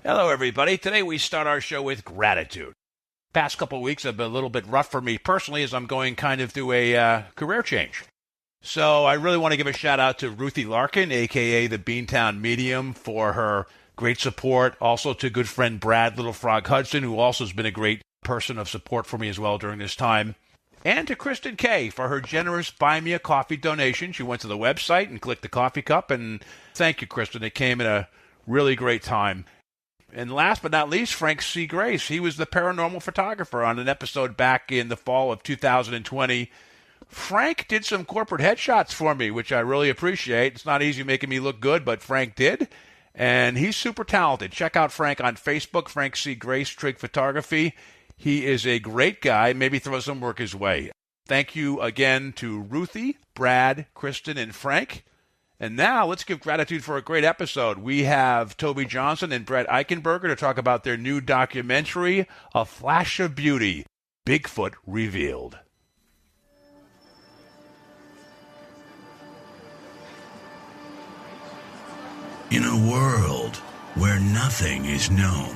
Hello, everybody. Today we start our show with gratitude. Past couple of weeks have been a little bit rough for me personally as I'm going kind of through a career change. So I really want to give a shout out to Ruthie Larkin, a.k.a. the Beantown Medium, for her great support. Also to good friend Brad Little Frog Hudson, who also has been a great person of support for me as well during this time. And to Kristen Kay for her generous Buy Me a Coffee donation. She went to the website and clicked the coffee cup, and thank you, Kristen. It came at a really great time. And last but not least, Frank C. Grace. He was the paranormal photographer on an episode back in the fall of 2020. Frank did some corporate headshots for me, which I really appreciate. It's not easy making me look good, but Frank did. And he's super talented. Check out Frank on Facebook, Frank C. Grace Trig Photography. He is a great guy. Maybe throw some work his way. Thank you again to Ruthie, Brad, Kristen, and Frank. And now let's give gratitude for a great episode. We have Toby Johnson and Brett Eichenberger to talk about their new documentary, A Flash of Beauty, Bigfoot Revealed. In a world where nothing is known,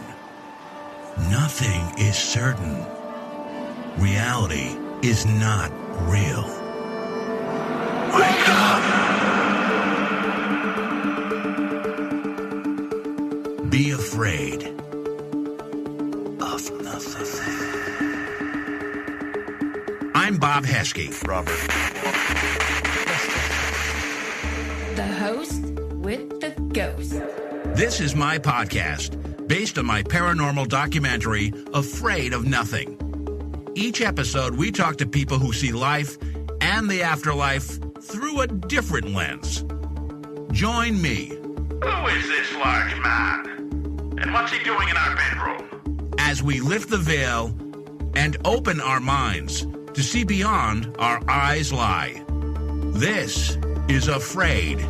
nothing is certain, reality is not real. Wake up! Be afraid of nothing. I'm Bob Heske. Robert. The host with the ghost. This is my podcast, based on my paranormal documentary, Afraid of Nothing. Each episode, we talk to people who see life and the afterlife through a different lens. Join me. Who is this large man? And what's he doing in our bedroom? As we lift the veil and open our minds to see beyond our eyes lie. This is Afraid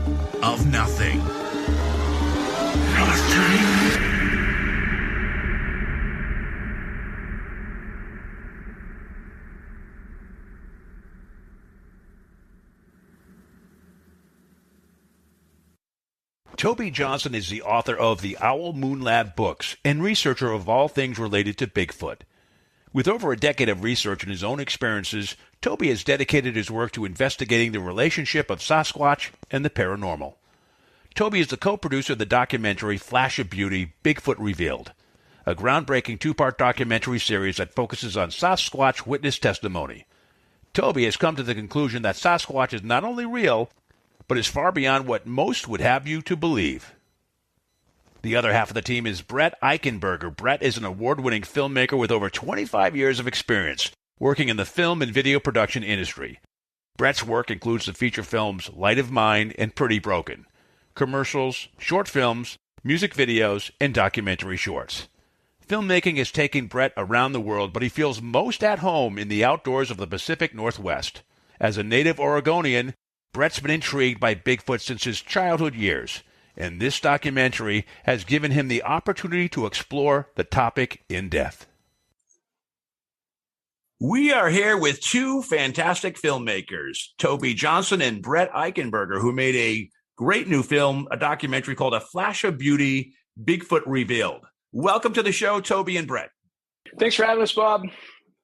of Nothing. Nothing. Toby Johnson is the author of the Owl Moon Lab books and researcher of all things related to Bigfoot. With over a decade of research and his own experiences, Toby has dedicated his work to investigating the relationship of Sasquatch and the paranormal. Toby is the co-producer of the documentary Flash of Beauty, Bigfoot Revealed, a groundbreaking two-part documentary series that focuses on Sasquatch witness testimony. Toby has come to the conclusion that Sasquatch is not only real, but is far beyond what most would have you to believe. The other half of the team is Brett Eichenberger. Brett is an award-winning filmmaker with over 25 years of experience working in the film and video production industry. Brett's work includes the feature films Light of Mine and Pretty Broken, commercials, short films, music videos, and documentary shorts. Filmmaking has taken Brett around the world, but he feels most at home in the outdoors of the Pacific Northwest. As a native Oregonian, Brett's been intrigued by Bigfoot since his childhood years, and this documentary has given him the opportunity to explore the topic in depth. We are here with two fantastic filmmakers, Toby Johnson and Brett Eichenberger, who made a great new film, a documentary called A Flash of Beauty, Bigfoot Revealed. Welcome to the show, Toby and Brett. Thanks for having us, Bob.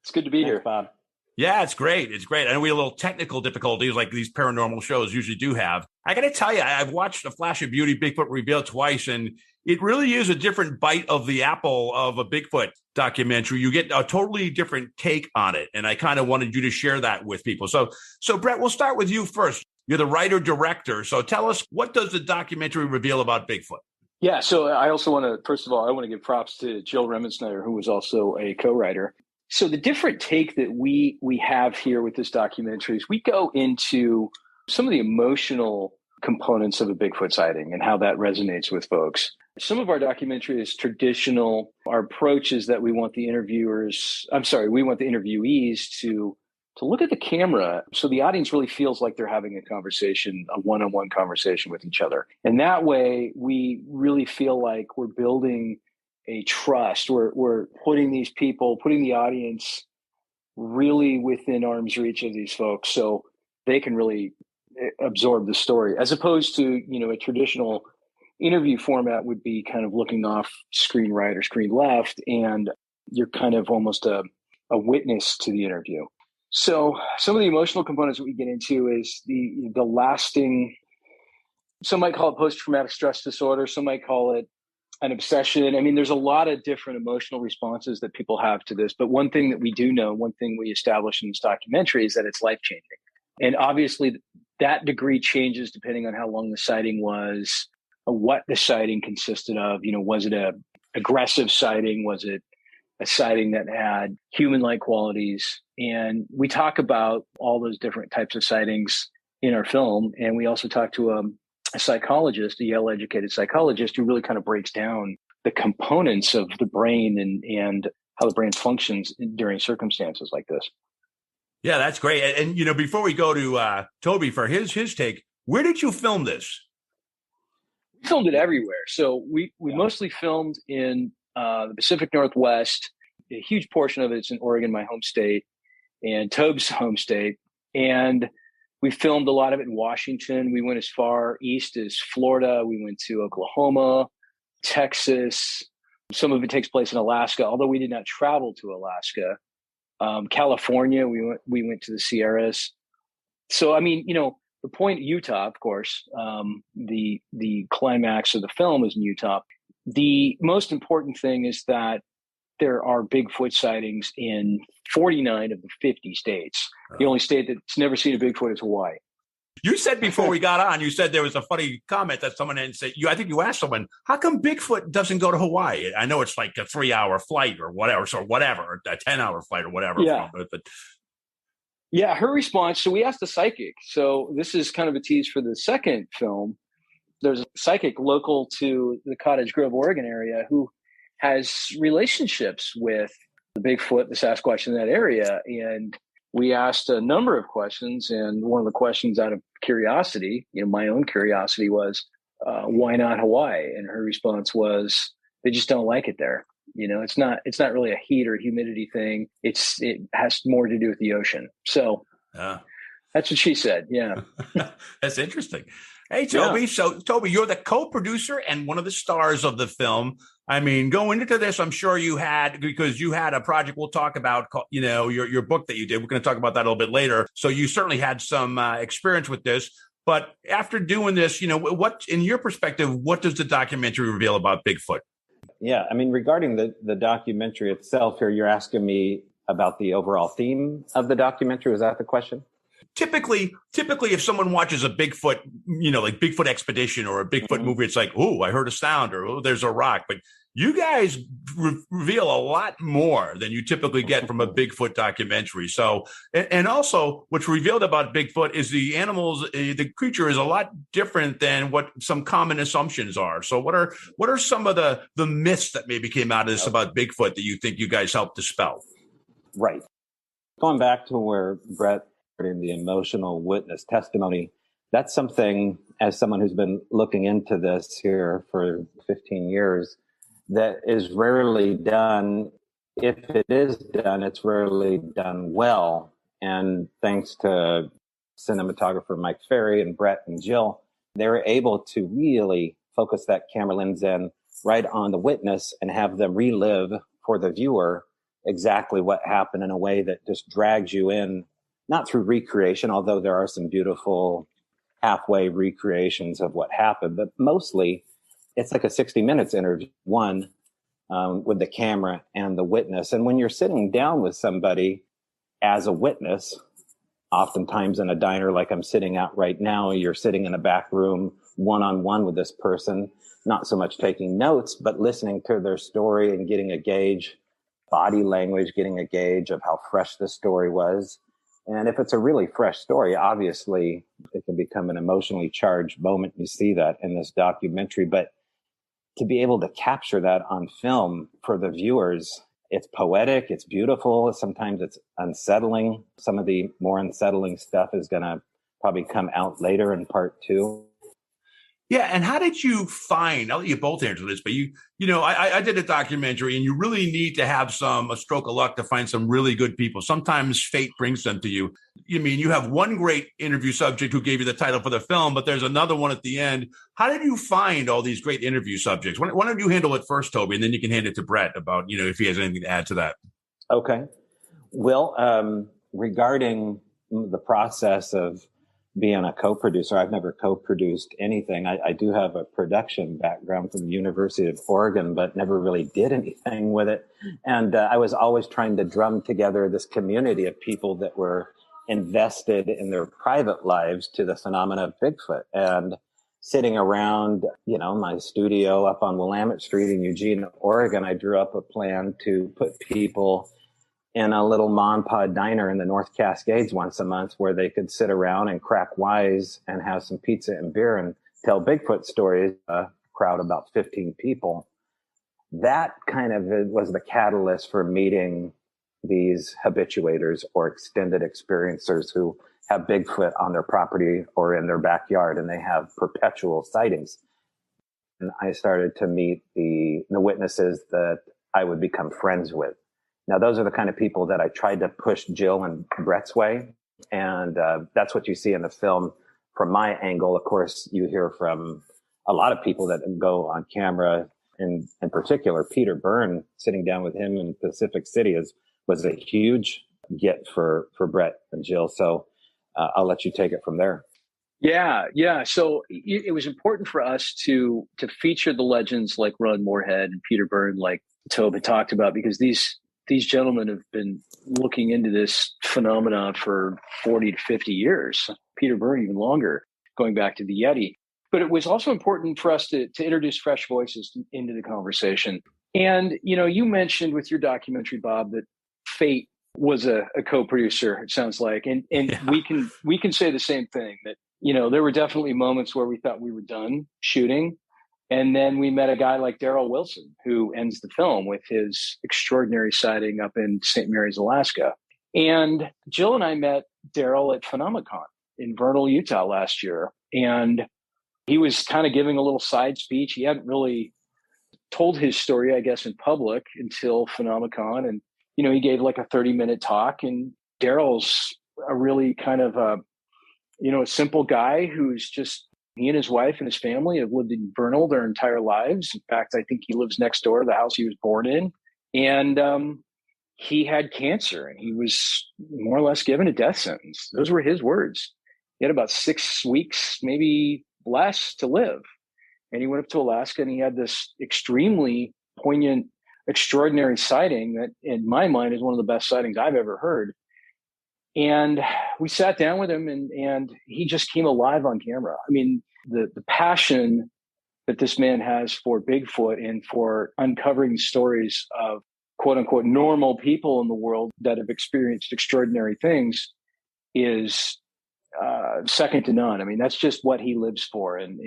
It's good to be here, Bob. Yeah, it's great. It's great. I know we had a little technical difficulties like these paranormal shows usually do have. I got to tell you, I've watched A Flash of Beauty, Bigfoot Revealed twice, and it really is a different bite of the apple of a Bigfoot documentary. You get a totally different take on it, and I kind of wanted you to share that with people. So Brett, we'll start with you first. You're the writer-director, so tell us, what does the documentary reveal about Bigfoot? Yeah, so I also want to, first of all, I want to give props to Jill Remensnyder, who was also a co-writer. So the different take that we have here with this documentary is we go into some of the emotional components of a Bigfoot sighting and how that resonates with folks. Some of our documentary is traditional. Our approach is that we want the interviewees to look at the camera so the audience really feels like they're having a conversation, a one-on-one conversation with each other. And that way we really feel like we're building a trust. We're putting the audience really within arm's reach of these folks so they can really absorb the story, as opposed to, a traditional interview format would be kind of looking off screen right or screen left, and you're kind of almost a witness to the interview. So some of the emotional components that we get into is the lasting, some might call it post-traumatic stress disorder, some might call it an obsession. I mean, there's a lot of different emotional responses that people have to this. But one thing that we do know, one thing we establish in this documentary is that it's life-changing. And obviously that degree changes depending on how long the sighting was, what the sighting consisted of. You know, was it a aggressive sighting? Was it a sighting that had human-like qualities? And we talk about all those different types of sightings in our film. And we also talk to a psychologist, a Yale-educated psychologist, who really kind of breaks down the components of the brain and how the brain functions during circumstances like this. Yeah, that's great. And you know, before we go to Toby for his take, where did you film this? We filmed it everywhere. So we mostly filmed in the Pacific Northwest. A huge portion of it's in Oregon, my home state, and Tobe's home state. And we filmed a lot of it in Washington. We went as far east as Florida. We went to Oklahoma, Texas. Some of it takes place in Alaska, although we did not travel to Alaska. California, we went to the Sierras. So, I mean, you know, the point, Utah, of course, the climax of the film is in Utah. The most important thing is that there are Bigfoot sightings in 49 of the 50 states. The only state that's never seen a Bigfoot is Hawaii. You said before we got on, you said there was a funny comment that someone had said, I think you asked someone, how come Bigfoot doesn't go to Hawaii? I know it's like a 3-hour flight or whatever, a 10-hour flight or whatever. Yeah. Yeah, her response, so we asked the psychic. So this is kind of a tease for the second film. There's a psychic local to the Cottage Grove, Oregon area who has relationships with the Bigfoot, the Sasquatch in that area. And we asked a number of questions. And one of the questions out of curiosity, you know, my own curiosity was, why not Hawaii? And her response was, they just don't like it there. You know, it's not really a heat or humidity thing. It has more to do with the ocean. So that's what she said. Yeah. That's interesting. Hey, Toby. Yeah. So, Toby, you're the co-producer and one of the stars of the film. I mean, going into this, I'm sure because you had a project we'll talk about, you know, your book that you did. We're going to talk about that a little bit later. So you certainly had some experience with this. But after doing this, you know, what, in your perspective, what does the documentary reveal about Bigfoot? Yeah, I mean, regarding the documentary itself here, you're asking me about the overall theme of the documentary. Is that the question? Typically, if someone watches a Bigfoot, you know, like Bigfoot Expedition or a Bigfoot movie, it's like, oh, I heard a sound, or oh, there's a rock. But you guys reveal a lot more than you typically get from a Bigfoot documentary. So, and also what's revealed about Bigfoot is the the creature is a lot different than what some common assumptions are. So what are some of the myths that maybe came out of this about Bigfoot that you think you guys helped dispel? Right. Going back to where Brett in the emotional witness testimony, that's something, as someone who's been looking into this here for 15 years, that is rarely done. If it is done, it's rarely done well. And thanks to cinematographer Mike Ferry and Brett and Jill, they were able to really focus that camera lens in right on the witness and have them relive for the viewer exactly what happened in a way that just drags you in, not through recreation, although there are some beautiful halfway recreations of what happened, but mostly it's like a 60 minutes interview, with the camera and the witness. And when you're sitting down with somebody as a witness, oftentimes in a diner like I'm sitting at right now, you're sitting in a back room one-on-one with this person, not so much taking notes, but listening to their story and getting a gauge, body language, getting a gauge of how fresh the story was. And if it's a really fresh story, obviously it can become an emotionally charged moment. You see that in this documentary, but to be able to capture that on film for the viewers, it's poetic, it's beautiful. Sometimes it's unsettling. Some of the more unsettling stuff is going to probably come out later in part 2. Yeah, and how did you find, I'll let you both answer this, but you know, I did a documentary, and you really need to have a stroke of luck to find some really good people. Sometimes fate brings them to you. you mean you have one great interview subject who gave you the title for the film, but there's another one at the end. How did you find all these great interview subjects? Why don't you handle it first, Toby, and then you can hand it to Brett about, if he has anything to add to that. Okay. Well, regarding the process of being a co-producer, I've never co-produced anything. I do have a production background from the University of Oregon, but never really did anything with it. And I was always trying to drum together this community of people that were invested in their private lives to the phenomena of Bigfoot. And sitting around, my studio up on Willamette Street in Eugene, Oregon, I drew up a plan to put people in a little mom and pop diner in the North Cascades once a month where they could sit around and crack wise and have some pizza and beer and tell Bigfoot stories, a crowd about 15 people. That kind of was the catalyst for meeting these habituators or extended experiencers who have Bigfoot on their property or in their backyard, and they have perpetual sightings. And I started to meet the witnesses that I would become friends with. Now, those are the kind of people that I tried to push Jill and Brett's way. And that's what you see in the film from my angle. Of course, you hear from a lot of people that go on camera. In particular, Peter Byrne, sitting down with him in Pacific City was a huge get for Brett and Jill. So I'll let you take it from there. Yeah. So it was important for us to feature the legends like Ron Moorhead and Peter Byrne, like Toby talked about, because these gentlemen have been looking into this phenomenon for 40 to 50 years, Peter Byrne even longer, going back to the Yeti. But it was also important for us to introduce fresh voices into the conversation. And, you mentioned with your documentary, Bob, that Fate was a co-producer, it sounds like. And yeah. we can say the same thing, that, there were definitely moments where we thought we were done shooting. And then we met a guy like Daryl Wilson, who ends the film with his extraordinary sighting up in St. Mary's, Alaska. And Jill and I met Daryl at Phenomicon in Vernal, Utah last year. And he was kind of giving a little side speech. He hadn't really told his story, I guess, in public until Phenomicon. And, he gave like a 30-minute talk. And Daryl's a really kind of a simple guy who's just, he and his wife and his family have lived in Vernal their entire lives. In fact, I think he lives next door to the house he was born in. And he had cancer, and he was more or less given a death sentence. Those were his words. He had about 6 weeks, maybe less, to live. And he went up to Alaska, and he had this extremely poignant, extraordinary sighting that, in my mind, is one of the best sightings I've ever heard. And we sat down with him, and he just came alive on camera. I mean, the passion that this man has for Bigfoot and for uncovering stories of quote unquote normal people in the world that have experienced extraordinary things is second to none. I mean, that's just what he lives for. And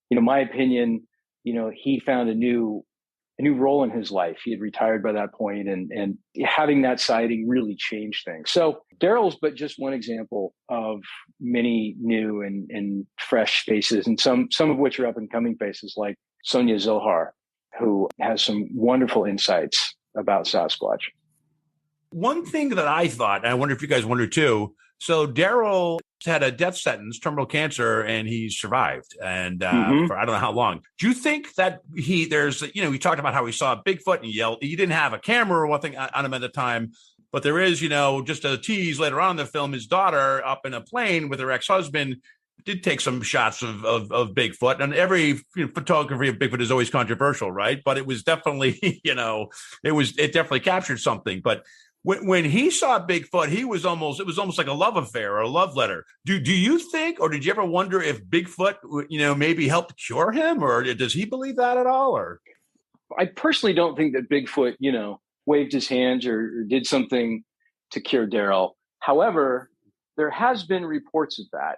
my opinion, he found a new role in his life. He had retired by that point, and having that sighting really changed things. So Daryl's but just one example of many new and fresh faces, and some of which are up and coming faces, like Sonia Zohar, who has some wonderful insights about Sasquatch. One thing that I thought, and I wonder if you guys wonder too, so Daryl had a death sentence, terminal cancer, and he survived, and for I don't know how long. Do you think that he talked about how he saw Bigfoot and yelled? He didn't have a camera or one thing on him at the time, but there is, just a tease later on in the film, his daughter up in a plane with her ex-husband did take some shots of Bigfoot, and every photography of Bigfoot is always controversial, right? But it was definitely, it definitely captured something. But when he saw Bigfoot, it was almost like a love affair or a love letter. Do you think, or did you ever wonder if Bigfoot, maybe helped cure him, or does he believe that at all? Or I personally don't think that Bigfoot, waved his hands or did something to cure Daryl. However, there has been reports of that.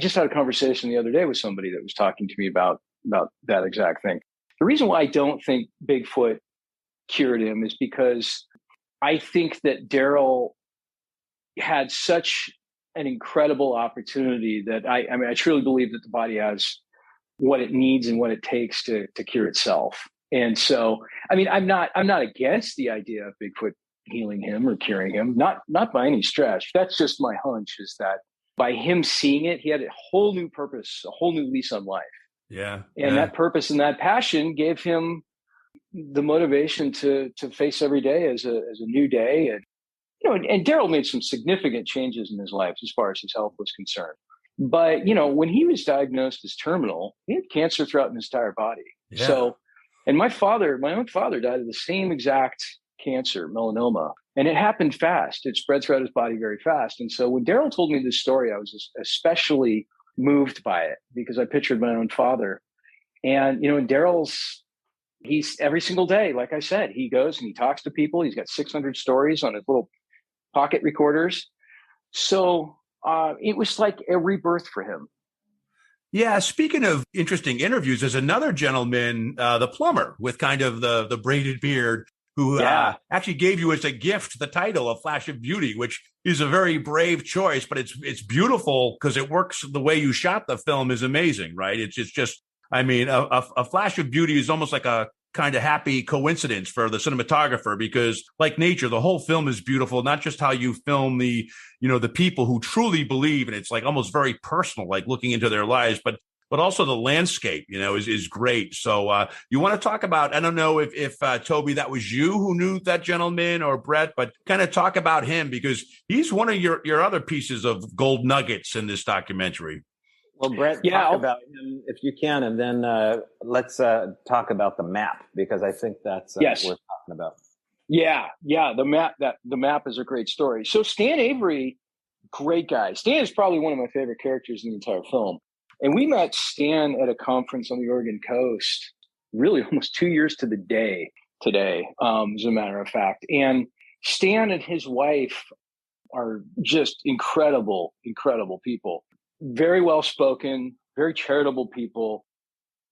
I just had a conversation the other day with somebody that was talking to me about that exact thing. The reason why I don't think Bigfoot cured him is because I think that Daryl had such an incredible opportunity that I truly believe that the body has what it needs and what it takes to cure itself. And so, I'm not against the idea of Bigfoot healing him or curing him, not by any stretch. That's just my hunch, is that by him seeing it, he had a whole new purpose, a whole new lease on life. Yeah. And that purpose and that passion gave him the motivation to face every day as a new day. And, you know, and Daryl made some significant changes in his life as far as his health was concerned. But, you know, when he was diagnosed as terminal, he had cancer throughout his entire body. Yeah. So, and my own father died of the same exact cancer, melanoma, and it happened fast. It spread throughout his body very fast. And so when Daryl told me this story, I was especially moved by it because I pictured my own father. And, you know, he's every single day, like I said, he goes and he talks to people. He's got 600 stories on his little pocket recorders. So it was like a rebirth for him. Yeah. Speaking of interesting interviews, there's another gentleman, the plumber with kind of the braided beard, who actually gave you as a gift the title of Flash of Beauty, which is a very brave choice, but it's beautiful because it works. The way you shot the film is amazing, right? It's just, I mean, a Flash of Beauty is almost like a kind of happy coincidence for the cinematographer, because like nature, the whole film is beautiful, not just how you film the people who truly believe, and it's like almost very personal, like looking into their lives, but also the landscape, is great. So you want to talk about, I don't know if Toby, that was you who knew that gentleman, or Brett, but kind of talk about him, because he's one of your other pieces of gold nuggets in this documentary. Well, Brett, talk about him if you can, and then let's talk about the map, because I think that's worth talking about. Yeah, the map is a great story. So Stan Avery, great guy. Stan is probably one of my favorite characters in the entire film. And we met Stan at a conference on the Oregon coast, really almost 2 years to the day today, as a matter of fact. And Stan and his wife are just incredible, incredible people. Very well spoken, very charitable people.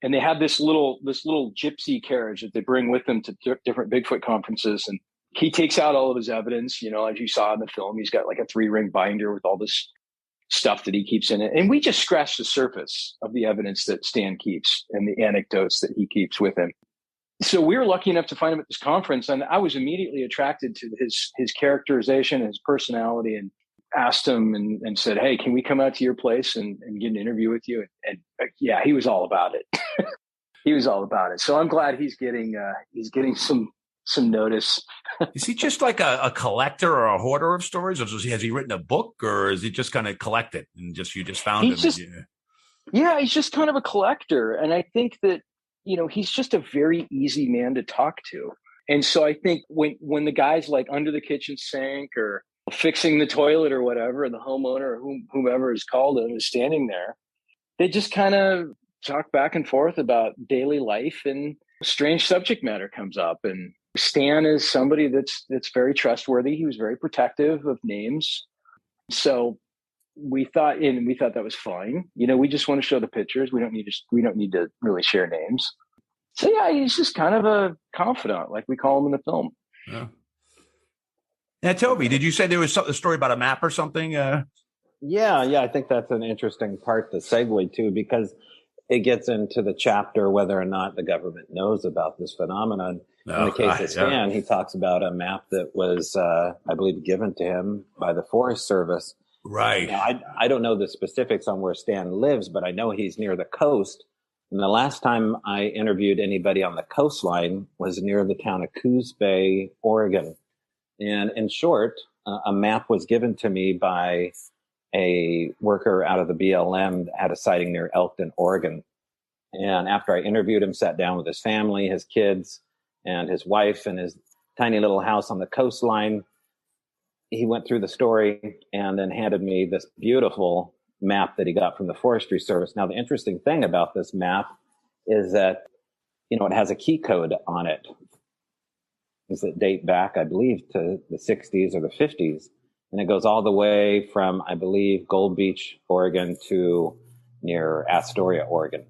And they have this little gypsy carriage that they bring with them to different Bigfoot conferences. And he takes out all of his evidence, as you saw in the film. He's got like a 3-ring binder with all this stuff that he keeps in it. And we just scratched the surface of the evidence that Stan keeps and the anecdotes that he keeps with him. So we were lucky enough to find him at this conference, and I was immediately attracted to his characterization, his personality, and asked him and said, "Hey, can we come out to your place and get an interview with you?" And yeah, he was all about it. He was all about it. So I'm glad he's getting some notice. Is he just like a collector or a hoarder of stories, or has he written a book, or is he just kind of collected and you just found him? Yeah, he's just kind of a collector. And I think that, he's just a very easy man to talk to. And so I think when the guy's like under the kitchen sink or fixing the toilet or whatever, and the homeowner or whomever is called him is standing there, they just kind of talk back and forth about daily life, and strange subject matter comes up. And Stan is somebody that's very trustworthy. He was very protective of names. So we thought that was fine. We just want to show the pictures. We don't need to really share names. So yeah, he's just kind of a confidant, like we call him in the film. Yeah. Now, Toby, did you say there was a story about a map or something? Yeah. I think that's an interesting part to segue to, because it gets into the chapter whether or not the government knows about this phenomenon. In the case of Stan, he talks about a map that was, I believe, given to him by the Forest Service. Right. Now, I don't know the specifics on where Stan lives, but I know he's near the coast. And the last time I interviewed anybody on the coastline was near the town of Coos Bay, Oregon. And in short, a map was given to me by a worker out of the BLM that had a sighting near Elkton, Oregon. And after I interviewed him, sat down with his family, his kids, and his wife, and his tiny little house on the coastline, he went through the story and then handed me this beautiful map that he got from the Forestry Service. Now, the interesting thing about this map is that, it has a key code on it. Does it date back, I believe, to the 60s or the 50s? And it goes all the way from, I believe, Gold Beach, Oregon to near Astoria, Oregon.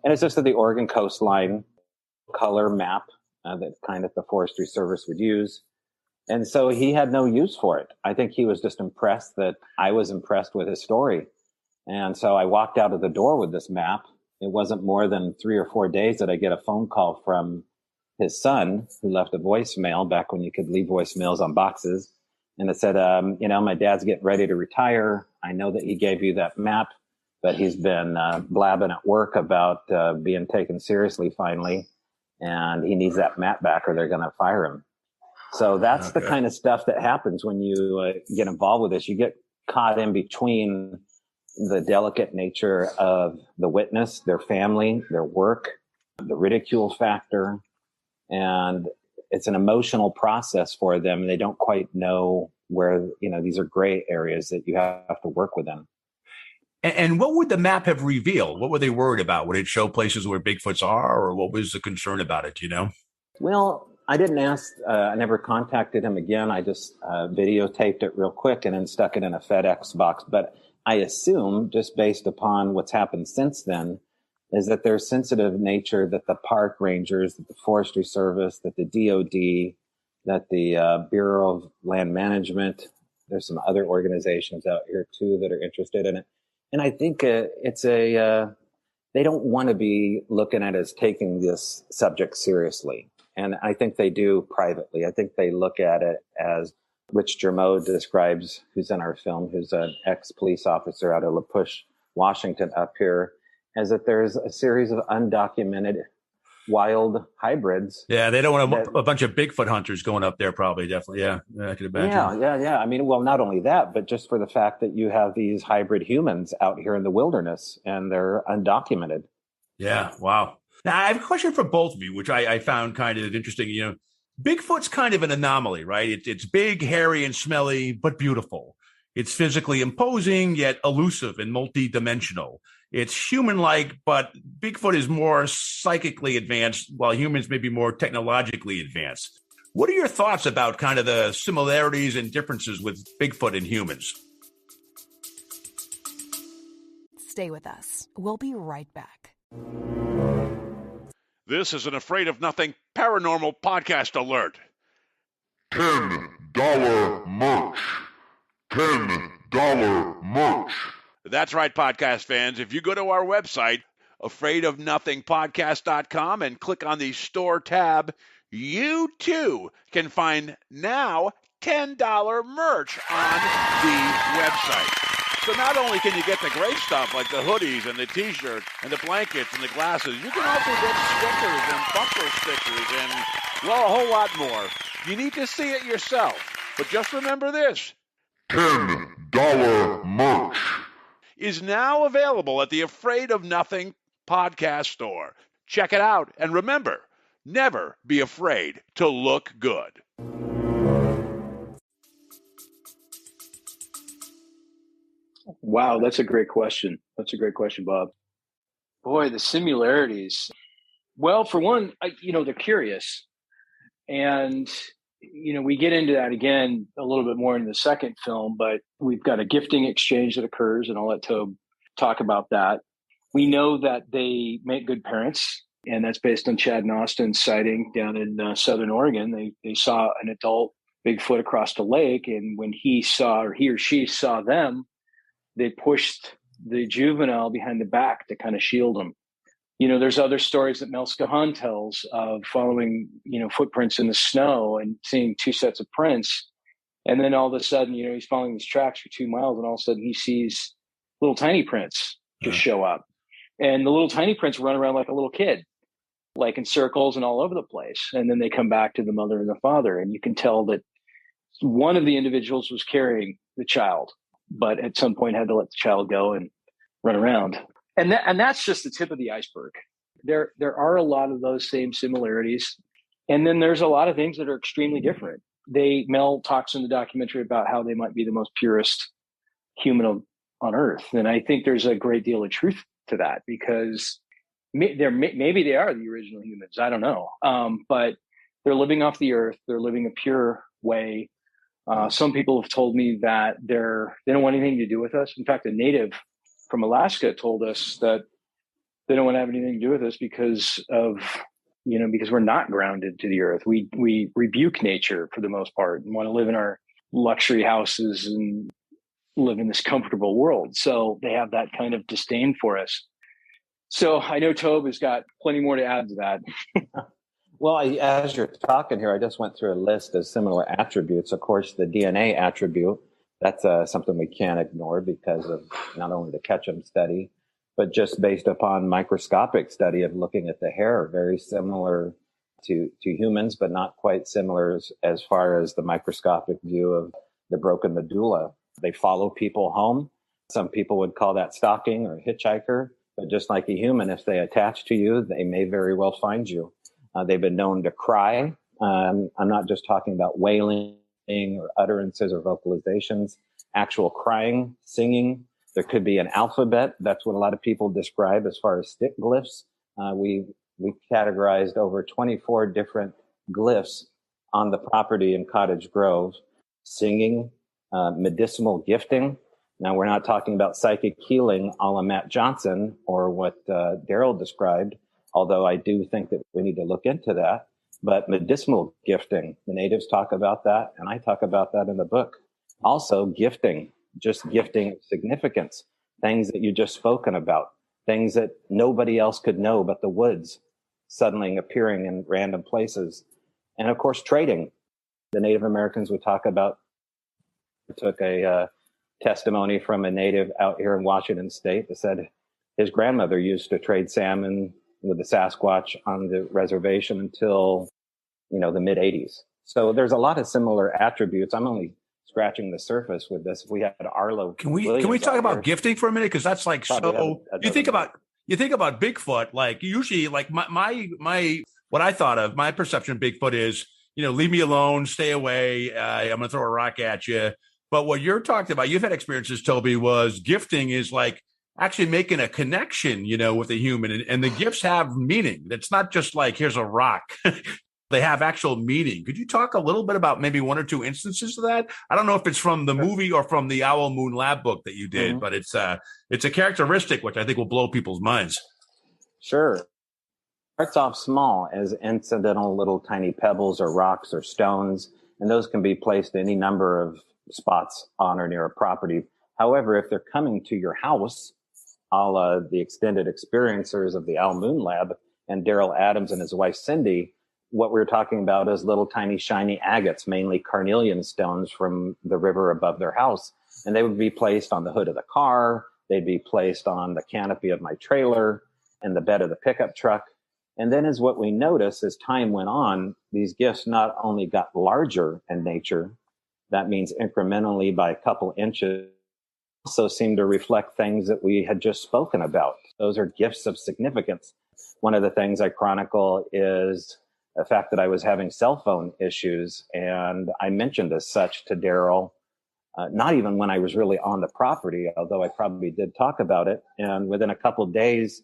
And it's just that the Oregon coastline color map that kind of the Forestry Service would use. And so he had no use for it. I think he was just impressed that I was impressed with his story. And so I walked out of the door with this map. It wasn't more than 3 or 4 days that I get a phone call from his son, who left a voicemail back when you could leave voicemails on boxes. And it said, my dad's getting ready to retire. I know that he gave you that map, but he's been blabbing at work about being taken seriously finally. And he needs that map back or they're going to fire him. So that's the kind of stuff that happens when you get involved with this. You get caught in between the delicate nature of the witness, their family, their work, the ridicule factor. And it's an emotional process for them. They don't quite know where, these are gray areas that you have to work within. And what would the map have revealed? What were they worried about? Would it show places where Bigfoots are, or what was the concern about it? Well, I didn't ask. I never contacted him again. I just videotaped it real quick and then stuck it in a FedEx box. But I assume, just based upon what's happened since then, is that there's sensitive nature that the park rangers, that the Forestry Service, that the DOD, that the Bureau of Land Management, there's some other organizations out here too that are interested in it. And I think they don't want to be looking at it as taking this subject seriously. And I think they do privately. I think they look at it as Rich Germeau describes, who's in our film, who's an ex-police officer out of La Push, Washington, up here, as that there's a series of undocumented wild hybrids. Yeah, they don't want a bunch of Bigfoot hunters going up there, probably, definitely. Yeah, I could imagine. Yeah. I mean, well, not only that, but just for the fact that you have these hybrid humans out here in the wilderness and they're undocumented. Yeah, wow. Now, I have a question for both of you, which I found kind of interesting. Bigfoot's kind of an anomaly, right? It's big, hairy, and smelly, but beautiful. It's physically imposing, yet elusive and multidimensional. It's human-like, but Bigfoot is more psychically advanced, while humans may be more technologically advanced. What are your thoughts about kind of the similarities and differences with Bigfoot and humans? Stay with us. We'll be right back. This is an Afraid of Nothing Paranormal Podcast Alert. $10 merch. $10 merch. That's right, podcast fans. If you go to our website, afraidofnothingpodcast.com, and click on the store tab, you too can find now $10 merch on the website. So not only can you get the great stuff like the hoodies and the t-shirts and the blankets and the glasses, you can also get stickers and bumper stickers and, well, a whole lot more. You need to see it yourself. But just remember this. $10 merch is now available at the Afraid of Nothing podcast store. Check it out. And remember, never be afraid to look good. Wow, that's a great question. That's a great question, Bob. Boy, the similarities. Well, for one, they're curious. And, we get into that again a little bit more in the second film, but we've got a gifting exchange that occurs, and I'll let Tobe talk about that. We know that they make good parents, and that's based on Chad and Austin's sighting down in Southern Oregon. They saw an adult Bigfoot across the lake, and when he or she saw them, they pushed the juvenile behind the back to kind of shield him. There's other stories that Mel Scahan tells of following, footprints in the snow and seeing two sets of prints. And then all of a sudden, he's following these tracks for 2 miles, and all of a sudden he sees little tiny prints just show up. And the little tiny prints run around like a little kid, like in circles and all over the place. And then they come back to the mother and the father. And you can tell that one of the individuals was carrying the child, but at some point had to let the child go and run around. And that's just the tip of the iceberg. There are a lot of those same similarities. And then there's a lot of things that are extremely different. Mel talks in the documentary about how they might be the most purest human on Earth. And I think there's a great deal of truth to that, because maybe they are the original humans. I don't know. But they're living off the Earth. They're living a pure way. Some people have told me that they don't want anything to do with us. In fact, a native from Alaska told us that they don't want to have anything to do with us because we're not grounded to the earth. We rebuke nature for the most part and want to live in our luxury houses and live in this comfortable world. So they have that kind of disdain for us. So I know Tobe has got plenty more to add to that. Well, as you're talking here, I just went through a list of similar attributes. Of course, the DNA attribute, that's something we can't ignore because of not only the Ketchum study, but just based upon microscopic study of looking at the hair, very similar to humans, but not quite similar as far as the microscopic view of the broken medulla. They follow people home. Some people would call that stalking or hitchhiker, but just like a human, if they attach to you, they may very well find you. They've been known to cry. I'm not just talking about wailing or utterances or vocalizations, actual crying, singing. There could be an alphabet. That's what a lot of people describe as far as stick glyphs. We categorized over 24 different glyphs on the property in Cottage Grove. Singing, medicinal gifting. Now, we're not talking about psychic healing a la Matt Johnson or what Daryl described, although I do think that we need to look into that. But medicinal gifting, the natives talk about that, and I talk about that in the book. Also, gifting, just gifting significance, things that you just spoken about, things that nobody else could know but the woods suddenly appearing in random places. And of course, trading. The Native Americans would talk about, took a testimony from a native out here in Washington State that said his grandmother used to trade salmon with the Sasquatch on the reservation until, the mid 80s. So there's a lot of similar attributes. I'm only scratching the surface with this. If we had Arlo, can we talk about gifting for a minute? Because that's like, so you think about Bigfoot, like usually like my what I thought of, my perception of Bigfoot is, leave me alone, stay away. I'm going to throw a rock at you. But what you're talking about, you've had experiences, Toby, was gifting is like actually making a connection, with a human. And the gifts have meaning. It's not just like, here's a rock. They have actual meaning. Could you talk a little bit about maybe one or two instances of that? I don't know if it's from the movie or from the Owl Moon Lab book that you did, but it's a characteristic which I think will blow people's minds. Sure. Starts off small as incidental little tiny pebbles or rocks or stones, and those can be placed in any number of spots on or near a property. However, if they're coming to your house, a la the extended experiencers of the Owl Moon Lab and Daryl Adams and his wife Cindy, what we're talking about is little tiny shiny agates, mainly carnelian stones from the river above their house. And they would be placed on the hood of the car. They'd be placed on the canopy of my trailer and the bed of the pickup truck. And then as what we noticed as time went on, these gifts not only got larger in nature, that means incrementally by a couple inches, also seemed to reflect things that we had just spoken about. Those are gifts of significance. One of the things I chronicle is the fact that I was having cell phone issues, and I mentioned as such to Daryl, not even when I was really on the property, although I probably did talk about it. And within a couple of days,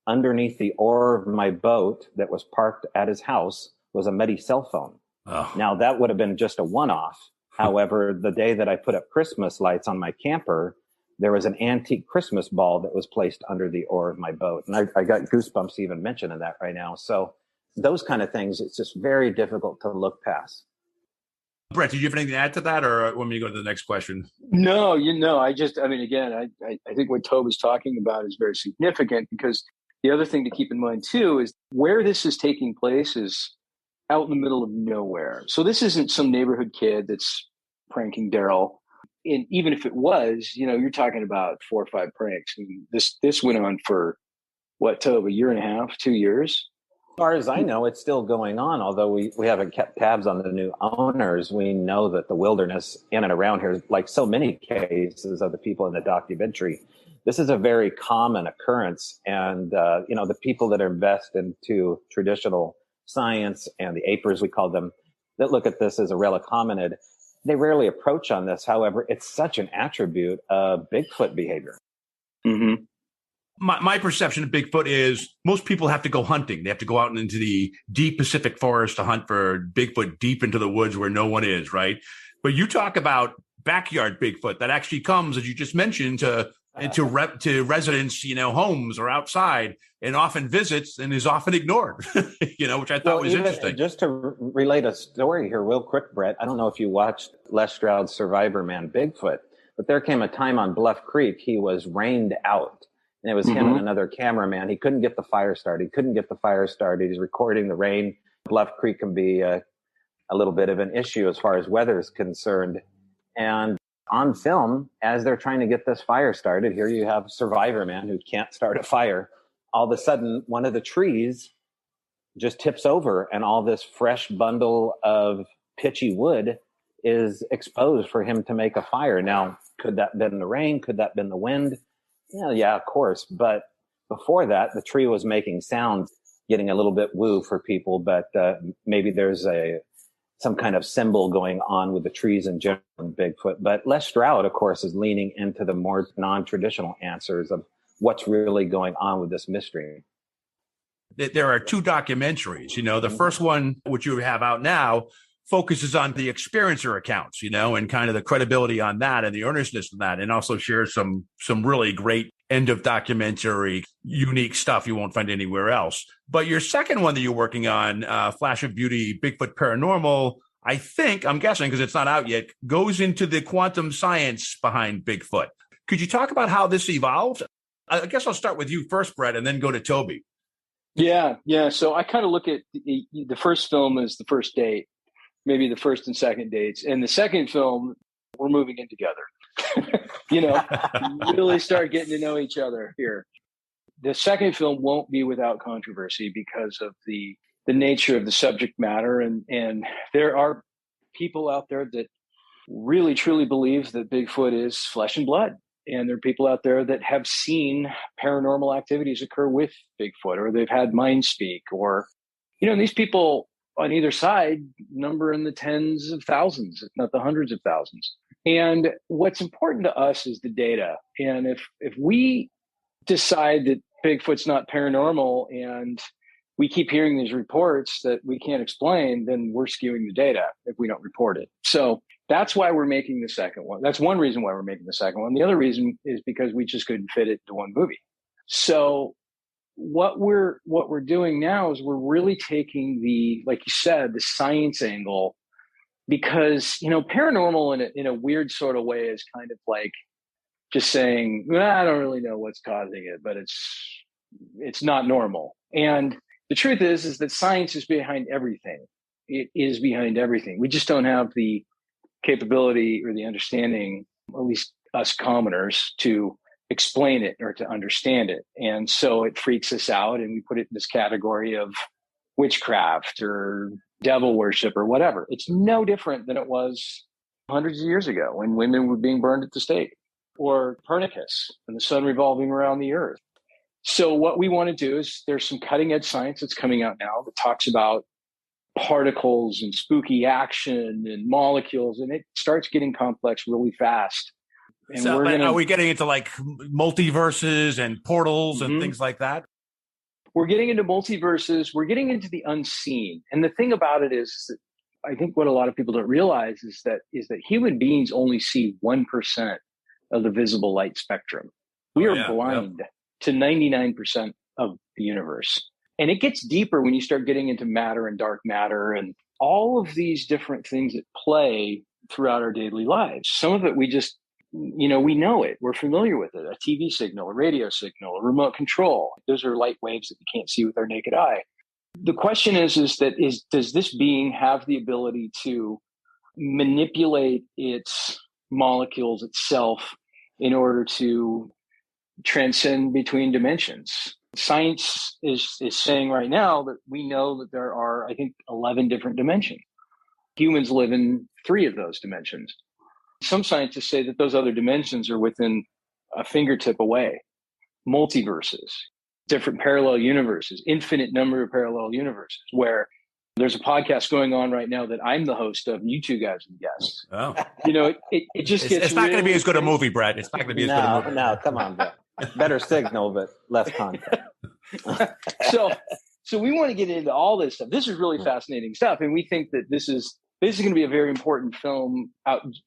underneath the oar of my boat that was parked at his house was a muddy cell phone. Oh. Now, that would have been just a one-off. However, the day that I put up Christmas lights on my camper, there was an antique Christmas ball that was placed under the oar of my boat. And I got goosebumps even mentioning that right now. So those kind of things, it's just very difficult to look past. Brett, did you have anything to add to that, or want me to go to the next question? No, I think what Toby's talking about is very significant, because the other thing to keep in mind too is where this is taking place is out in the middle of nowhere. So this isn't some neighborhood kid that's pranking Daryl. And even if it was, you're talking about 4 or 5 pranks. And this went on for what, Toby, a year and a half, 2 years? As far as I know, it's still going on. Although we haven't kept tabs on the new owners, we know that the wilderness in and around here, like so many cases of the people in the documentary, this is a very common occurrence. And, the people that invest into traditional science and the apers, we call them, that look at this as a relic hominid, they rarely approach on this. However, it's such an attribute of Bigfoot behavior. Mm-hmm. My perception of Bigfoot is most people have to go hunting. They have to go out into the deep Pacific forest to hunt for Bigfoot deep into the woods where no one is, right? But you talk about backyard Bigfoot that actually comes, as you just mentioned, to residents, homes or outside, and often visits and is often ignored, which I thought was interesting. Just to relate a story here real quick, Brett, I don't know if you watched Les Stroud's Survivor Man Bigfoot, but there came a time on Bluff Creek, he was rained out. And it was him and another cameraman. He couldn't get the fire started. He's recording the rain. Bluff Creek can be a little bit of an issue as far as weather is concerned. And on film, as they're trying to get this fire started, here you have Survivor Man who can't start a fire. All of a sudden, one of the trees just tips over and all this fresh bundle of pitchy wood is exposed for him to make a fire. Now, could that have been the rain? Could that have been the wind? Yeah, of course. But before that, the tree was making sounds, getting a little bit woo for people, but maybe there's some kind of symbol going on with the trees in general in Bigfoot. But Les Stroud, of course, is leaning into the more non-traditional answers of what's really going on with this mystery. There are two documentaries. The first one, which you have out now, focuses on the experiencer accounts, and kind of the credibility on that and the earnestness of that, and also shares some really great end of documentary, unique stuff you won't find anywhere else. But your second one that you're working on, Flash of Beauty, Bigfoot Paranormal, I'm guessing because it's not out yet, goes into the quantum science behind Bigfoot. Could you talk about how this evolved? I guess I'll start with you first, Brett, and then go to Toby. Yeah. So I kind of look at the first film as the first date, maybe the first and second dates. And the second film, we're moving in together. Really start getting to know each other here. The second film won't be without controversy because of the nature of the subject matter. And there are people out there that really, truly believe that Bigfoot is flesh and blood. And there are people out there that have seen paranormal activities occur with Bigfoot, or they've had mind speak, or, these people on either side number in the tens of thousands, if not the hundreds of thousands. And what's important to us is the data. And if we decide that Bigfoot's not paranormal and we keep hearing these reports that we can't explain, then we're skewing the data if we don't report it. So that's why we're making the second one. That's one reason why we're making the second one. The other reason is because we just couldn't fit it into one movie. So what we're doing now is we're really taking like you said, the science angle, because, paranormal in a weird sort of way is kind of like just saying, I don't really know what's causing it, but it's not normal. And the truth is that science is behind everything. It is behind everything. We just don't have the capability or the understanding, at least us commoners, to explain it or to understand it. And so it freaks us out, and we put it in this category of witchcraft or devil worship or whatever. It's no different than it was hundreds of years ago when women were being burned at the stake, or Copernicus and the sun revolving around the earth. So what we want to do is there's some cutting edge science that's coming out now that talks about particles and spooky action and molecules, and it starts getting complex really fast. And are we getting into like multiverses and portals and things like that? We're getting into multiverses. We're getting into the unseen. And the thing about it is that I think what a lot of people don't realize is that human beings only see 1% of the visible light spectrum. We are blind to 99% of the universe. And it gets deeper when you start getting into matter and dark matter and all of these different things that play throughout our daily lives. Some of it we just, we know it. We're familiar with it. A TV signal, a radio signal, a remote control. Those are light waves that we can't see with our naked eye. The question is does this being have the ability to manipulate its molecules itself in order to transcend between dimensions? Science is saying right now that we know that there are, I think, 11 different dimensions. Humans live in 3 of those dimensions. Some scientists say that those other dimensions are within a fingertip away. Multiverses, different parallel universes, infinite number of parallel universes, where there's a podcast going on right now that I'm the host of, and you two guys are the guests. Oh. It just gets It's not going to be as good a movie, Brett. It's not going to be as good a movie. No, come on, Brett. Better signal, but less content. So we want to get into all this stuff. This is really fascinating stuff. And we think that this is going to be a very important film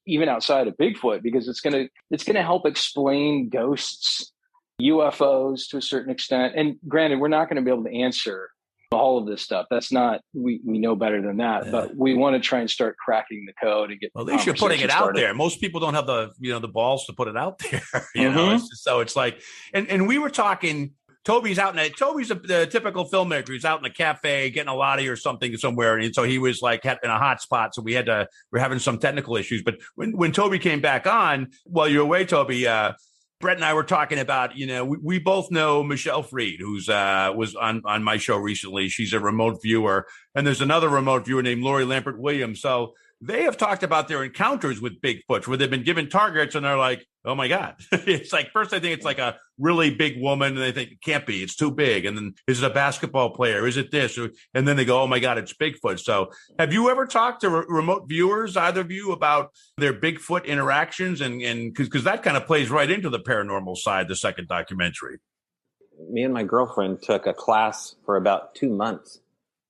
even outside of Bigfoot, because it's going to help explain ghosts, UFOs to a certain extent. And granted, we're not going to be able to answer all of this stuff. That's not, we know better than that, but we want to try and start cracking the code and get. Well, at least you're putting it out there. Most people don't have the balls to put it out there, you know? So it's like, and we were talking Toby's the typical filmmaker. He's out in a cafe getting a latte or something somewhere, and so he was like in a hot spot. So we're having some technical issues. But when Toby came back on, while you're away, Toby, Brett and I were talking about, we both know Michelle Freed, who's was on my show recently. She's a remote viewer, and there's another remote viewer named Lori Lampert Williams. So they have talked about their encounters with Bigfoot, where they've been given targets and they're like, oh my God. It's like, first I think it's like a really big woman, and they think it can't be, it's too big. And then is it a basketball player? Is it this? And then they go, oh my God, it's Bigfoot. So have you ever talked to remote viewers, either of you, about their Bigfoot interactions? And because that kind of plays right into the paranormal side, the second documentary. Me and my girlfriend took a class for about 2 months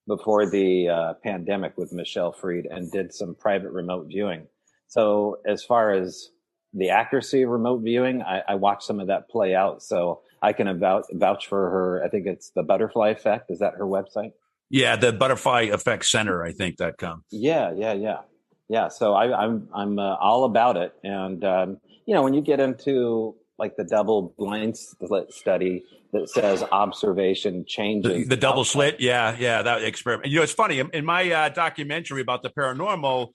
before the pandemic with Michelle Freed and did some private remote viewing. So as far as the accuracy of remote viewing, I watched some of that play out. So I can vouch for her. I think it's the Butterfly Effect. Is that her website? Yeah, the Butterfly Effect Center, I think .com. Yeah. So I'm all about it. And, when you get into like the double blind slit study that says observation changes. The double slit. Yeah. That experiment. It's funny. In my documentary about the paranormal,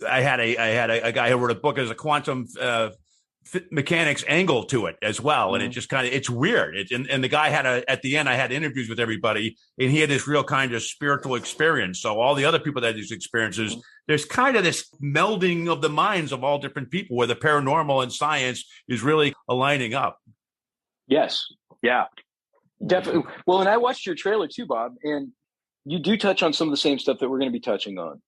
I had a guy who wrote a book as a quantum mechanics angle to it as well. And it just it's weird. And the guy at the end, I had interviews with everybody, and he had this real kind of spiritual experience. So all the other people that had these experiences, there's kind of this melding of the minds of all different people where the paranormal and science is really aligning up. Yes. Yeah, definitely. Well, and I watched your trailer too, Bob, and you do touch on some of the same stuff that we're going to be touching on.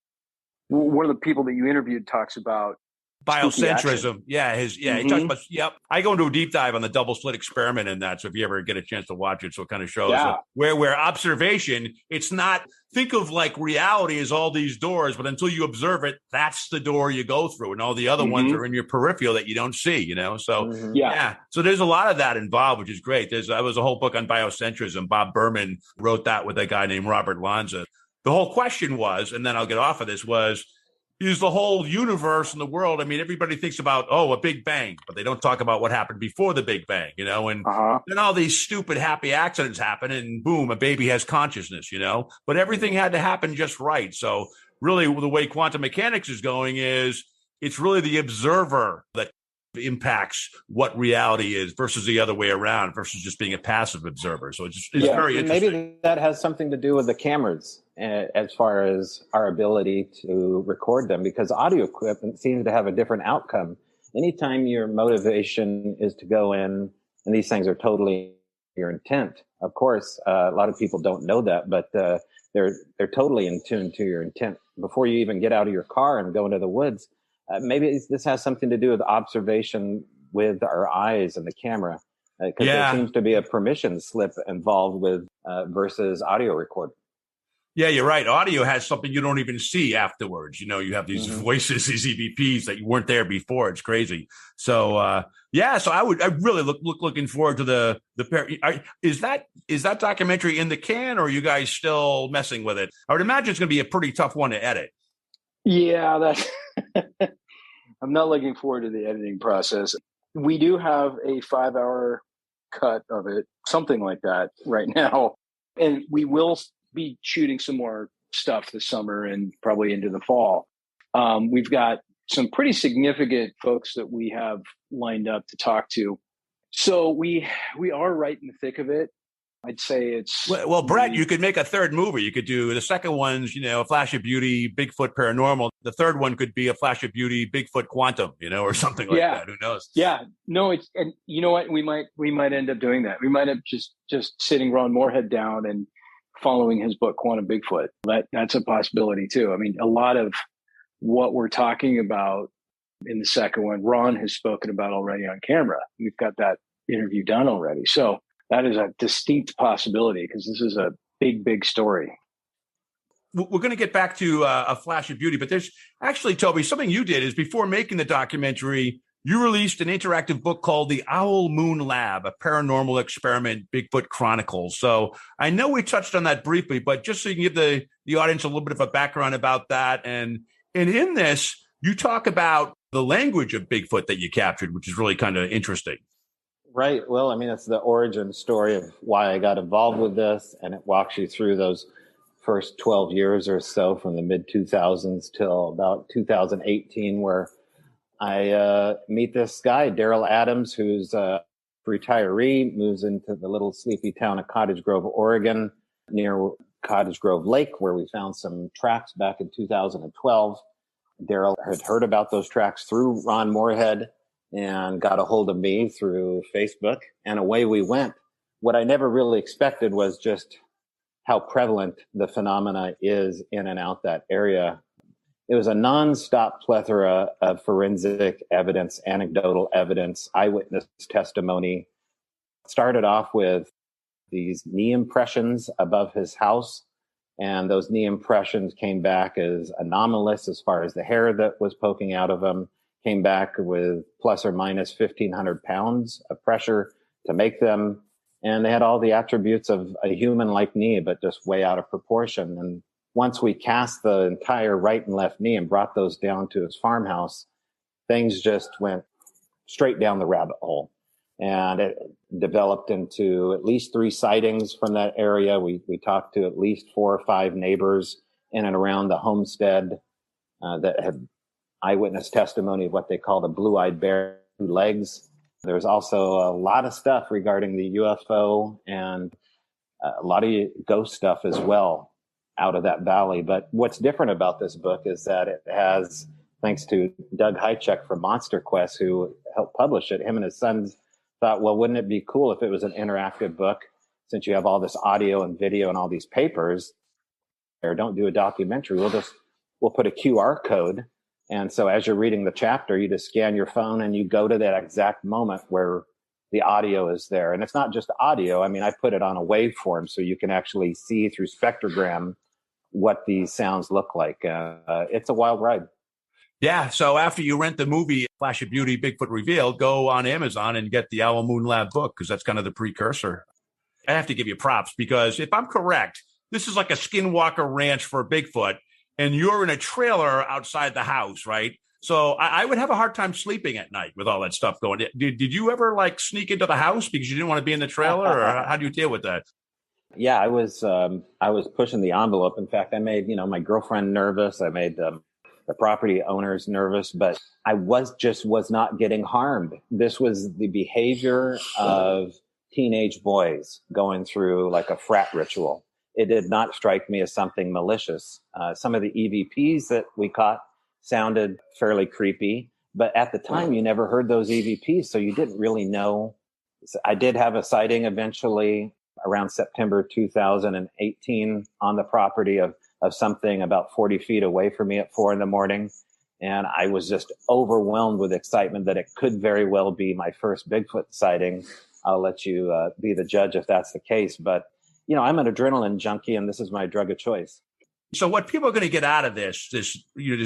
One of the people that you interviewed talks about biocentrism. He talks about, I go into a deep dive on the double slit experiment in that. So if you ever get a chance to watch it, so it kind of shows where observation, it's not, think of like reality as all these doors, but until you observe it, that's the door you go through. And all the other ones are in your peripheral that you don't see, So, So there's a lot of that involved, which is great. There was a whole book on biocentrism. Bob Berman wrote that with a guy named Robert Lanza. The whole question was, and then I'll get off of this, is the whole universe and the world. I mean, everybody thinks about, a Big Bang, but they don't talk about what happened before the Big Bang, and then all these stupid happy accidents happen and boom, a baby has consciousness, but everything had to happen just right. So really the way quantum mechanics is going is it's really the observer that impacts what reality is versus the other way around versus just being a passive observer. So it's very interesting. Maybe that has something to do with the cameras as far as our ability to record them, because audio equipment seems to have a different outcome. Anytime your motivation is to go in, and these things are totally your intent. Of course, a lot of people don't know that, but they're totally in tune to your intent. Before you even get out of your car and go into the woods, maybe this has something to do with observation with our eyes and the camera, because there seems to be a permission slip involved with versus audio recording. Yeah, you're right. Audio has something you don't even see afterwards. You have these voices, these EVPs that you weren't there before. It's crazy. So, so I really looking forward to the is that documentary in the can, or are you guys still messing with it? I would imagine it's going to be a pretty tough one to edit. Yeah, that's I'm not looking forward to the editing process. We do have a 5-hour cut of it, something like that right now. And we will be shooting some more stuff this summer and probably into the fall. We've got some pretty significant folks that we have lined up to talk to. So we are right in the thick of it. I'd say it's... Well, Brett, you could make a third movie. You could do the second one's, A Flash of Beauty, Bigfoot Paranormal. The third one could be A Flash of Beauty, Bigfoot Quantum, or something like that. Who knows? Yeah. No, and you know what? We might end up doing that. We might have just sitting Ron Moorhead down and following his book, Quantum Bigfoot. That's a possibility too. I mean, a lot of what we're talking about in the second one, Ron has spoken about already on camera. We've got that interview done already. So that is a distinct possibility because this is a big, big story. We're going to get back to A Flash of Beauty, but there's actually, Toby, something you did is before making the documentary, you released an interactive book called The Owl Moon Lab, a paranormal experiment, Bigfoot Chronicles. So I know we touched on that briefly, but just so you can give the audience a little bit of a background about that. And in this, you talk about the language of Bigfoot that you captured, which is really kind of interesting. Right. Well, I mean, it's the origin story of why I got involved with this, and it walks you through those first 12 years or so from the mid 2000s till about 2018, where I meet this guy, Daryl Adams, who's a retiree, moves into the little sleepy town of Cottage Grove, Oregon, near Cottage Grove Lake, where we found some tracks back in 2012. Daryl had heard about those tracks through Ron Moorhead and got a hold of me through Facebook, and away we went. What I never really expected was just how prevalent the phenomena is in and out that area. It was a nonstop plethora of forensic evidence, anecdotal evidence, eyewitness testimony. Started off with these knee impressions above his house, and those knee impressions came back as anomalous as far as the hair that was poking out of them, came back with plus or minus 1,500 pounds of pressure to make them. And they had all the attributes of a human-like knee, but just way out of proportion. And once we cast the entire right and left knee and brought those down to his farmhouse, things just went straight down the rabbit hole. And it developed into at least 3 sightings from that area. We talked to at least 4 or 5 neighbors in and around the homestead that had eyewitness testimony of what they call the blue-eyed bear legs. There's also a lot of stuff regarding the UFO and a lot of ghost stuff as well out of that valley. But what's different about this book is that it has, thanks to Doug Hychek from Monster Quest, who helped publish it, him and his sons thought, well, wouldn't it be cool if it was an interactive book, since you have all this audio and video and all these papers, or don't do a documentary. We'll put a QR code. And so as you're reading the chapter, you just scan your phone and you go to that exact moment where the audio is there. And it's not just audio. I mean, I put it on a waveform so you can actually see through spectrogram what these sounds look like. It's a wild ride. Yeah. So after you rent the movie Flash of Beauty, Bigfoot Revealed, go on Amazon and get the Owl Moon Lab book, because that's kind of the precursor. I have to give you props, because if I'm correct, this is like a Skinwalker Ranch for Bigfoot, and you're in a trailer outside the house, right? So I would have a hard time sleeping at night with all that stuff going. Did you ever like sneak into the house because you didn't want to be in the trailer, or how do you deal with that? Yeah, I was pushing the envelope. In fact, I made, my girlfriend nervous. I made the property owners nervous, but I was not getting harmed. This was the behavior of teenage boys going through like a frat ritual. It did not strike me as something malicious. Some of the EVPs that we caught sounded fairly creepy, but at the time you never heard those EVPs, so you didn't really know. I did have a sighting eventually around September 2018 on the property of something about 40 feet away from me at 4 a.m. And I was just overwhelmed with excitement that it could very well be my first Bigfoot sighting. I'll let you be the judge if that's the case. But, I'm an adrenaline junkie, and this is my drug of choice. So what people are going to get out of this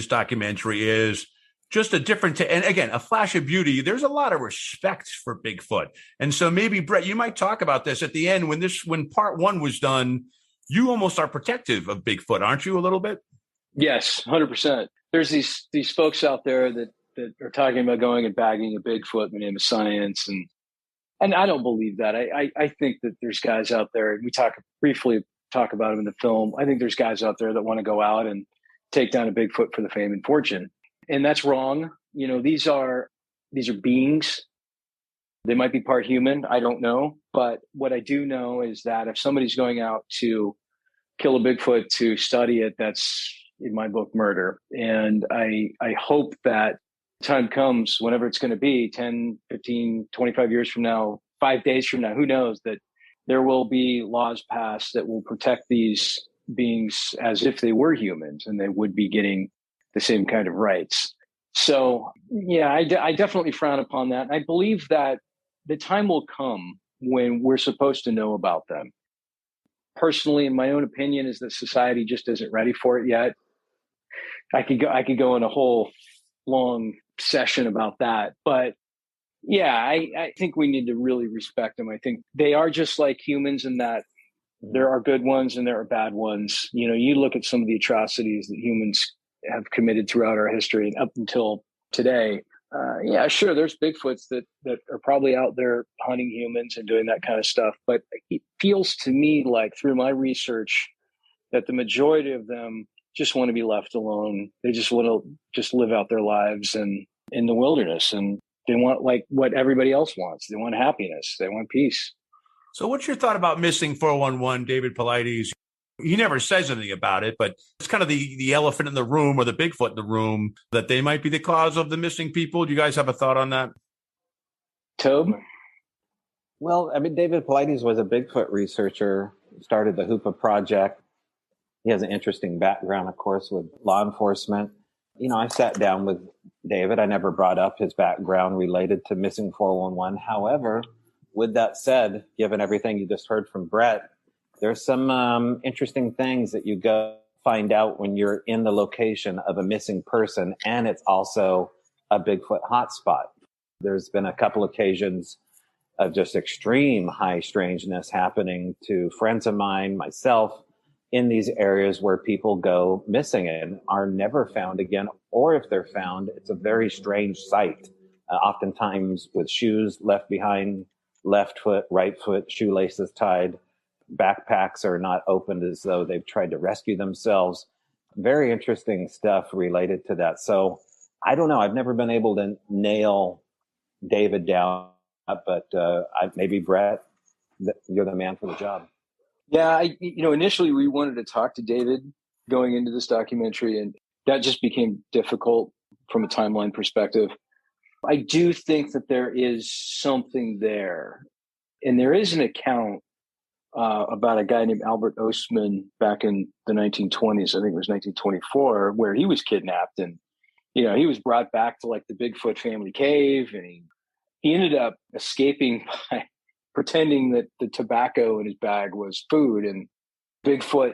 documentary is just a different, and again, a flash of beauty. There's a lot of respect for Bigfoot. And so maybe, Brett, you might talk about this at the end when part 1 was done. You almost are protective of Bigfoot, aren't you, a little bit? Yes, 100%. There's these folks out there that are talking about going and bagging a Bigfoot in the name of science, and I don't believe that. I think that there's guys out there, and we briefly talk about them in the film. I think there's guys out there that want to go out and take down a Bigfoot for the fame and fortune, and that's wrong. These are beings. They might be part human. I don't know. But what I do know is that if somebody's going out to kill a Bigfoot to study it, that's, in my book, murder. And I hope that time comes, whenever it's going to be, 10, 15, 25 years from now, 5 days from now, who knows, that there will be laws passed that will protect these beings as if they were humans and they would be getting the same kind of rights. So, yeah, I definitely frown upon that. I believe that the time will come when we're supposed to know about them. Personally, in my own opinion, is that society just isn't ready for it yet. I could go in a whole long session about that, but yeah, I think we need to really respect them. I think they are just like humans in that there are good ones and there are bad ones. You look at some of the atrocities that humans have committed throughout our history and up until today. Yeah, sure. There's Bigfoots that are probably out there hunting humans and doing that kind of stuff. But it feels to me like through my research that the majority of them just want to be left alone. They just want to just live out their lives and in the wilderness. And they want like what everybody else wants. They want happiness. They want peace. So what's your thought about missing 411, David Paulides? He never says anything about it, but it's kind of the elephant in the room or the Bigfoot in the room that they might be the cause of the missing people. Do you guys have a thought on that? Tobe? Well, I mean, David Paulides was a Bigfoot researcher, started the Hoopa Project. He has an interesting background, of course, with law enforcement. You know, I sat down with David. I never brought up his background related to missing 411. However, with that said, given everything you just heard from Brett, there's some interesting things that you go find out when you're in the location of a missing person, and it's also a Bigfoot hotspot. There's been a couple occasions of just extreme high strangeness happening to friends of mine, myself, in these areas where people go missing and are never found again, or if they're found, it's a very strange sight, oftentimes with shoes left behind, left foot, right foot, shoelaces tied. Backpacks are not opened as though they've tried to rescue themselves. Very interesting stuff related to that. So I don't know. I've never been able to nail David down, but maybe Brett, you're the man for the job. Yeah, initially we wanted to talk to David going into this documentary, and that just became difficult from a timeline perspective. I do think that there is something there. And there is an account about a guy named Albert Ostman back in the 1920s. I think it was 1924, where he was kidnapped and, he was brought back to like the Bigfoot family cave, and he ended up escaping by pretending that the tobacco in his bag was food, and Bigfoot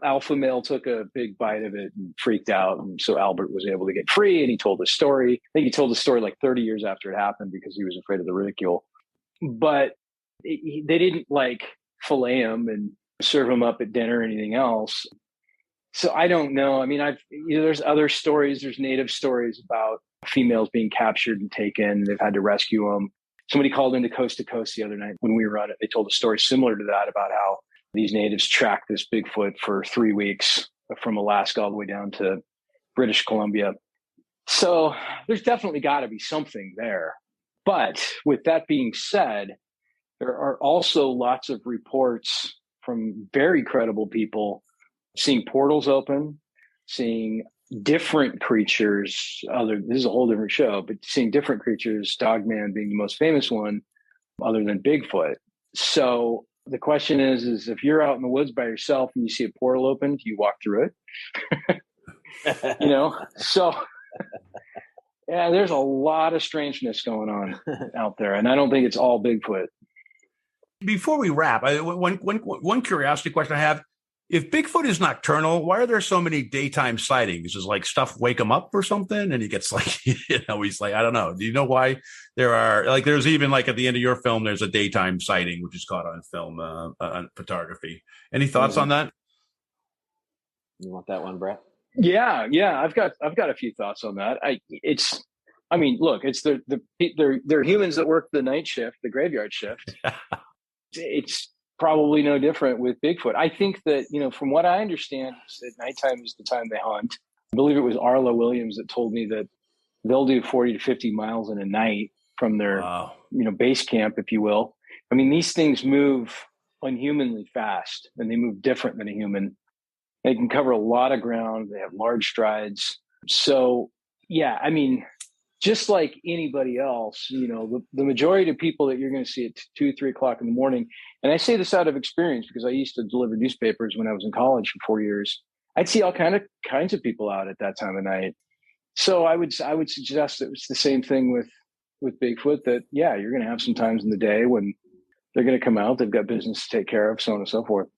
alpha male took a big bite of it and freaked out. And so Albert was able to get free, and he told the story. I think he told the story like 30 years after it happened because he was afraid of the ridicule. But they didn't like fillet him and serve him up at dinner or anything else. So I don't know. I mean, there's other stories. There's native stories about females being captured and taken. They've had to rescue them. Somebody called into Coast to Coast the other night when we were on it. They told a story similar to that about how these natives tracked this Bigfoot for 3 weeks from Alaska all the way down to British Columbia. So there's definitely got to be something there. But with that being said, there are also lots of reports from very credible people seeing portals open, seeing different creatures. This is a whole different show, but seeing different creatures, Dogman being the most famous one, other than Bigfoot. So the question is if you're out in the woods by yourself and you see a portal open, do you walk through it? So yeah, there's a lot of strangeness going on out there, and I don't think it's all Bigfoot. Before we wrap, one curiosity question I have. If Bigfoot is nocturnal, why are there so many daytime sightings? Is like stuff wake him up or something? And he gets like, he's like, I don't know. Do you know why there are like, there's even like at the end of your film, there's a daytime sighting, which is caught on film, on photography. Any thoughts on that? You want that one, Brett? Yeah. I've got a few thoughts on that. Look, it's they're humans that work the night shift, the graveyard shift. It's probably no different with Bigfoot. I think that, from what I understand, is that nighttime is the time they hunt. I believe it was Arla Williams that told me that they'll do 40 to 50 miles in a night from their, base camp, if you will. I mean, these things move unhumanly fast, and they move different than a human. They can cover a lot of ground. They have large strides. So, yeah, just like anybody else, the majority of people that you're going to see at 2, 3 o'clock in the morning, and I say this out of experience because I used to deliver newspapers when I was in college for 4 years. I'd see all kinds of people out at that time of night. So I would suggest that it's the same thing with Bigfoot, that, yeah, you're going to have some times in the day when they're going to come out. They've got business to take care of, so on and so forth.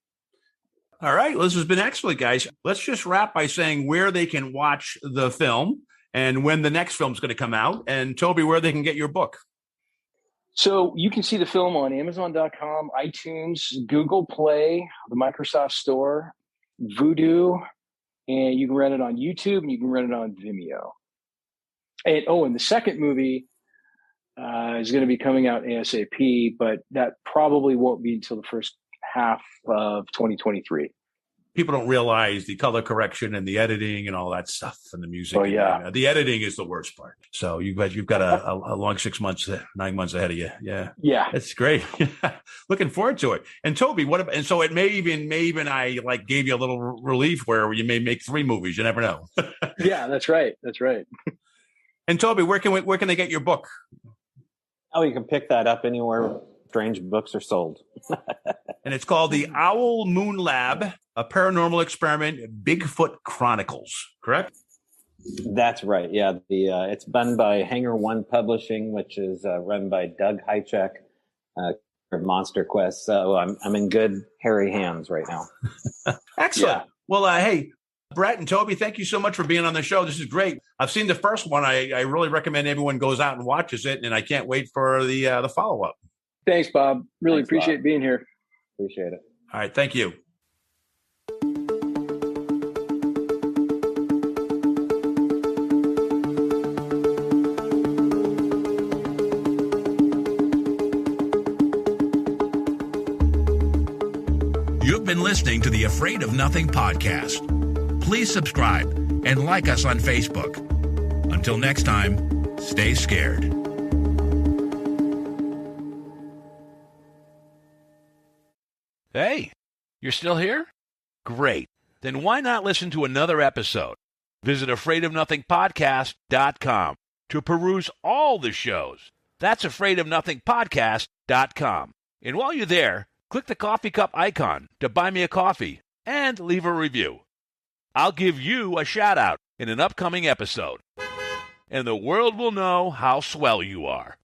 All right. Well, this has been excellent, guys. Let's just wrap by saying where they can watch the film and when the next film is going to come out, and Toby, where they can get your book. So you can see the film on Amazon.com, iTunes, Google Play, the Microsoft Store, Vudu, and you can rent it on YouTube and you can rent it on Vimeo. And the second movie is going to be coming out ASAP, but that probably won't be until the first half of 2023. People don't realize the color correction and the editing and all that stuff and the music. Oh, yeah. And, the editing is the worst part. So you've got a long 6 months, 9 months ahead of you. Yeah. Yeah. That's great. Looking forward to it. And Toby, and so it may even I like gave you a little relief where you may make 3 movies. You never know. Yeah, that's right. That's right. And Toby, where can they get your book? Oh, you can pick that up anywhere strange books are sold. And it's called The Owl Moon Lab, a paranormal experiment, Bigfoot Chronicles, correct? That's right. Yeah. It's done by Hangar One Publishing, which is run by Doug Heichek, of Monster Quest. So I'm in good hairy hands right now. Excellent. Yeah. Well, hey, Brett and Toby, thank you so much for being on the show. This is great. I've seen the first one. I really recommend everyone goes out and watches it, and I can't wait for the follow-up. Thanks, Bob. Really Thanks, appreciate Bob. being here. Appreciate it. All right. Thank you. You've been listening to the Afraid of Nothing podcast. Please subscribe and like us on Facebook. Until next time, stay scared. Hey, you're still here? Great. Then why not listen to another episode? Visit afraidofnothingpodcast.com to peruse all the shows. That's afraidofnothingpodcast.com. And while you're there, click the coffee cup icon to buy me a coffee and leave a review. I'll give you a shout out in an upcoming episode, and the world will know how swell you are.